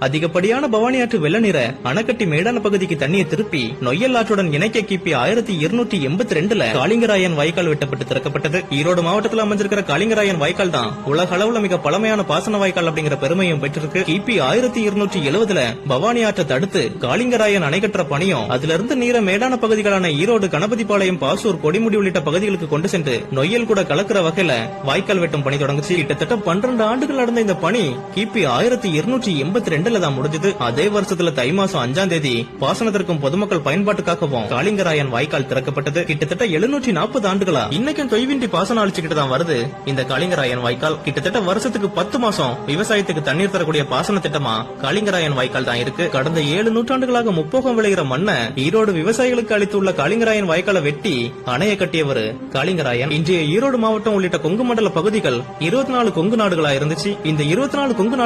அதிகப்படியான பவானி ஆற்று வெள்ள நீரை அணைக்கட்டி மேடான பகுதிக்கு தண்ணியை திருப்பி நொய்யல் ஆற்றுடன் இணைக்க கிபி 1282 காளிங்கராயன் வாய்க்கால் வெட்டப்பட்டு திறக்கப்பட்டது. ஈரோடு மாவட்டத்தில் அமைஞ்சிருக்கிற காளிங்கராயன் வாய்க்கால் தான் உலக அளவுல மிக பழமையான பாசன வாய்க்கால் அப்படிங்கிற பெருமையும் பெற்றிருக்கு. கிபி 1270 பவானி ஆற்றை தடுத்து காளிங்கராயன் அணை கட்டுற பணியும் அதிலிருந்து நீரை மேடான பகுதிகளான ஈரோடு கணபதிபாளையம் பாசூர் கொடிமுடி உள்ளிட்ட பகுதிகளுக்கு கொண்டு சென்று நொய்யல் கூட கலக்கிற வகையில வாய்க்கால் வெட்டும் பணி தொடங்குச்சு. கிட்டத்தட்ட 12 ஆண்டுகள் நடந்த இந்த பணி கிபி 1282 தான் முடிஞ்சது. அதே வருஷத்துல தை மாசம் 5ஆம் தேதி பாசனத்திற்கும் பொதுமக்கள் பயன்பாட்டுக்காகவும் காளிங்கராயன் வாய்க்கால் திறக்கப்பட்டது. கிட்டத்தட்ட 740 ஆண்டுகளா இன்னைக்கும் தொய்வின்றி பாசனம் அழிச்சுக்கிட்டு தான் வருது இந்த காளிங்கராயன் வாய்க்கால். கிட்டத்தட்ட வருஷத்துக்கு 10 மாசம் விவசாயத்துக்கு தண்ணீர் தரக்கூடிய பாசன திட்டமா காளிங்கராயன் வாய்க்கால் தான் இருக்கு. கடந்த 7 நூற்றாண்டுகளாக முப்போகம் விளைகிற மண்ணை ஈரோடு விவசாயிகளுக்கு அளித்துள்ள காளிங்கராயன் வாய்க்காலை வெட்டி அணைய கட்டியவர் காளிங்கராயன். இன்றைய ஈரோடு மாவட்டம் உள்ளிட்ட கொங்கு மண்டல பகுதிகள் 24 கொங்கு நாடுகளா இருந்துச்சு. இந்த 24 கொங்கு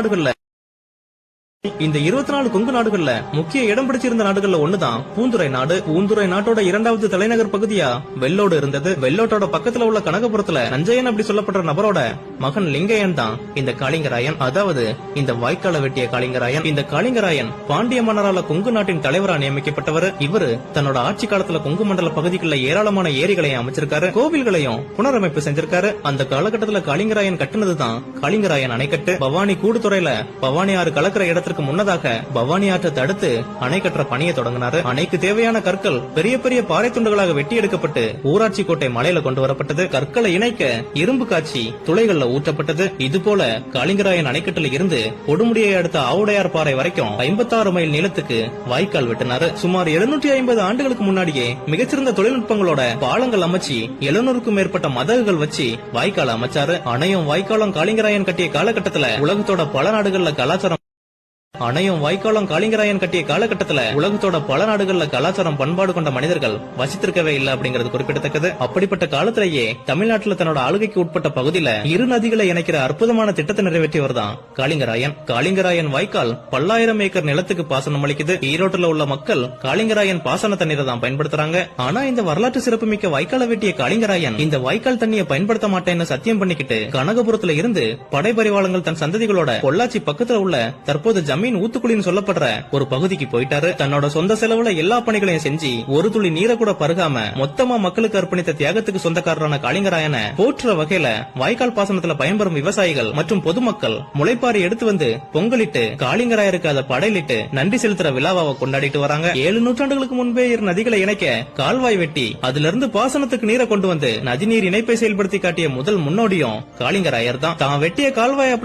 நாடுகள்ல முக்கிய இடம் பிடிச்சிருந்த நாடுகள்ல ஒண்ணுதான் பூந்துரை நாடு. பூந்துரை நாட்டோட 2வது தலைநகர் பகுதியா வெள்ளோடு இருந்தது. வெள்ளோட்டோட பக்கத்துல உள்ள கனகபுரத்துல நஞ்சையன் அப்படி சொல்லப்படுற நபரோட மகன் லிங்கையன் தான் இந்த காளிங்கராயன், அதாவது இந்த வாய்க்கால வெட்டிய காளிங்கராயன். இந்த காளிங்கராயன் பாண்டிய மன்னரால கொங்கு நாட்டின் தலைவரா நியமிக்கப்பட்டவர். இவரு தன்னோட ஆட்சி காலத்துல கொங்கு மண்டல பகுதிகளில் ஏராளமான ஏரிகளையும் அமைச்சிருக்காரு, கோவில்களையும் புனரமைப்பு செஞ்சிருக்காரு. அந்த காலகட்டத்துல காளிங்கராயன் கட்டுனதுதான் காளிங்கராயன் அணைக்கட்டு. பவானி கூடுதுறையில பவானி ஆறு கலக்கிற இடத்துல முன்னதாக பவானி ஆற்றை தடுத்து அணை கட்டுற பணியை தொடங்கினாரு. அணைக்கு தேவையான கற்கள் பெரிய பெரிய பாறை துண்டுகளாக வெட்டி எடுக்கப்பட்டு ஊராட்சி கோட்டை மலையில கொண்டு வரப்பட்டது. கற்களை இணைக்க இரும்பு காட்சி துளைகள்ல ஊற்றப்பட்டது. இதுபோல காளிங்கராயன் அணைக்கட்டுல இருந்து கொடுமுடியை அடுத்த ஆவுடையார் பாறை வரைக்கும் 56 மைல் நீளத்துக்கு வாய்க்கால் வெட்டினாரு. சுமார் 750 ஆண்டுகளுக்கு முன்னாடியே மிகச்சிறந்த தொழில்நுட்பங்களோட பாலங்கள் அமைச்சு 700க்கும் மேற்பட்ட மதகுகள் வச்சு வாய்க்கால் அமைச்சாரு. அணையும் வாய்க்காலும் காளிங்கராயன் கட்டிய காலகட்டத்துல உலகத்தோட பல நாடுகள்ல கலாச்சாரம் அணையும் வாய்க்காலும் காளிங்கராயன் கட்டிய காலகட்டத்துல உலகத்தோட பல நாடுகள்ல கலாச்சாரம் பண்பாடு கொண்ட மனிதர்கள் வசித்திருக்கவே இல்லை அப்படிங்கிறது குறிப்பிடத்தக்கது. அப்படிப்பட்ட காலத்திலேயே தமிழ்நாட்டுல தன்னோட ஆளுகைக்கு உட்பட்ட பகுதியில இரு நதிகளை இணைக்கிற அற்புதமான திட்டத்தை நிறைவேற்றியவர் தான் காளிங்கராயன். காளிங்கராயன் வாய்க்கால் பல்லாயிரம் ஏக்கர் நிலத்துக்கு பாசனம் அளிக்குது. ஈரோட்டுல உள்ள மக்கள் காளிங்கராயன் பாசன தண்ணீரை தான் பயன்படுத்துறாங்க. ஆனா இந்த வரலாற்று சிறப்புமிக்க வாய்க்கால வெட்டிய காளிங்கராயன் இந்த வாய்க்கால் தண்ணியை பயன்படுத்த மாட்டேன்னு சத்தியம் பண்ணிக்கிட்டு கனகபுரத்துல இருந்து படைபரிவாளங்கள் தன் சந்ததிகளோட பொள்ளாச்சி பக்கத்துல உள்ள தற்போது ஜமீன் ஊத்துக்குளின்னு சொல்லப்படுற ஒரு பகுதிக்கு போயிட்டாரு. தன்னோட சொந்த செலவுல எல்லா பணிகளையும் செஞ்சு ஒரு துளி நீரை கூட பருகாம மொத்தமா மக்களுக்கு அர்ப்பணித்த தியாகத்துக்கு சொந்தக்காரரான காளிங்கராயனை போற்றுற வகையில வாய்க்கால் பாசனத்துல பயன்பெறும் விவசாயிகள் மற்றும் பொதுமக்கள் முளைப்பாரி எடுத்து வந்து பொங்கலிட்டு காளிங்கராயருக்கு அதை படையிலிட்டு நன்றி செலுத்துற விழாவை கொண்டாடிட்டு வராங்க. 7 நூற்றாண்டுகளுக்கு முன்பே இரு நதிகளை இணைக்க கால்வாய் வெட்டி அதுல இருந்து பாசனத்துக்கு நீரை கொண்டு வந்து நதிநீர் இணைப்பை செயல்படுத்தி காட்டிய முதல் முன்னோடியும் காளிங்கராயர் தான். தான் வெட்டிய கால்வாய்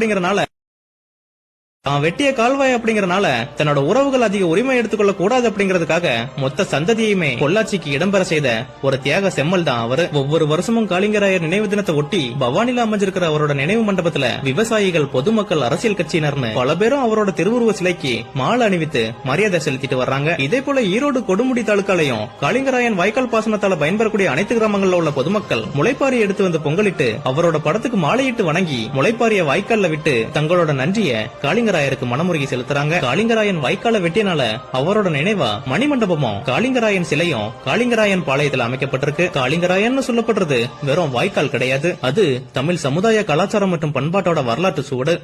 அப்படிங்கறனால தன்னோட உறவுகள் அதிக உரிமை எடுத்துக்கொள்ள கூடாது அப்படிங்கறதுக்காக மொத்த சந்ததியுமே பொள்ளாச்சிக்கு இடம்பெற செய்த ஒரு தியாக செம்மல் தான் அவரு. ஒவ்வொரு வருஷமும் காளிங்கராயர் நினைவு தினத்தை ஒட்டி பவானில அமைஞ்சிருக்கிற அவரோட நினைவு மண்டபத்துல விவசாயிகள், பொதுமக்கள், அரசியல் கட்சியினர்னு பல பேரும் அவரோட திருவுருவ சிலைக்கு மாலை அணிவித்து மரியாதை செலுத்திட்டு வர்றாங்க. இதே போல ஈரோடு கொடுமுடி தாலுக்காலையும் காளிங்கராயன் வாய்க்கால் பாசனத்தால பயன்பெறக்கூடிய அனைத்து கிராமங்கள்ல உள்ள பொதுமக்கள் முளைப்பாரி எடுத்து வந்து பொங்கலிட்டு அவரோட படத்துக்கு மாலையிட்டு வணங்கி முளைப்பாரிய வாய்க்கால்ல விட்டு தங்களோட நன்றிய காளிங்கராயருக்கு மனமுருகி செலுத்துறாங்க. காளிங்கராயன் வாய்க்கால வெட்டியனால அவரோட நினைவா மணிமண்டபமும் காளிங்கராயன் சிலையும் காளிங்கராயன் பாளையத்தில் அமைக்கப்பட்டிருக்கு. காளிங்கராயன் சொல்லப்படுறது வெறும் வாய்க்கால் கிடையாது, அது தமிழ் சமுதாய கலாச்சாரம் மற்றும் பண்பாட்டோட வரலாற்று சுவடு.